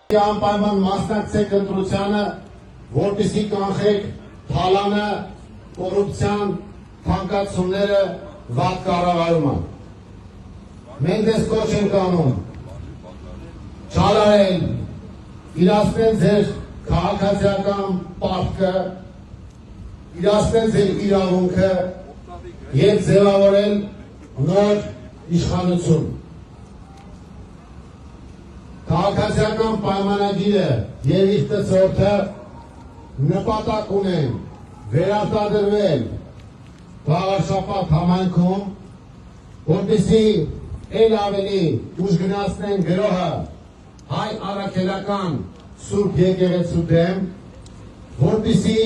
Անպայման մասնակցեք ընտրությանը, որպեսզի կանխեք թալանը, կոռուպցիան, թանկացումները, վատ կառավարումը։ Մենք դες կոչ ենք անում չարարել, իրացնել ձեր քաղաքացիական պարտքը, իրացնել ձեր իրավունքը և ձևավորել նոր իշխանություն։ Քաղաքացիական պայմանագիրը և իր տցորդը նպատակ ունեն վերարտադրվել Վաղարշապատ համայնքում, որպեսզի էլ ավելի ուժգնացնեն գրոհը հայ առաքելական Սուրբ Եկեղեցու դեմ, որպեսզի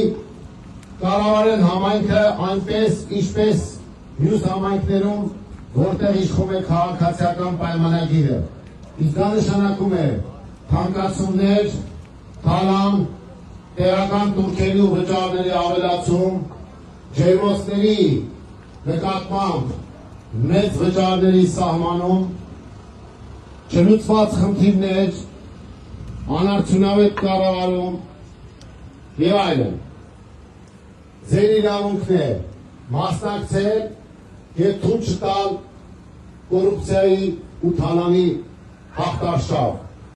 կառավարեն համայնքը այնպես, ինչպես մյուս համայնքներում, որտեղ իշխում է քաղաքացիական պայմանագիրը։ Իսկ դա նշանակում է թանկացումներ, թալան, տեղական տուրքերի ու վճարների ավելացում, ջերմոցների նկատմամբ մեծ վճարների սահմանում, չլուծված խնդիրներ, անարդյունավետ կառավարում և այլն։ Ձեր իրավունքն է մասնակցել և թույլ չտալ կոռուպցիայի ու թալանի հաղթարշավ։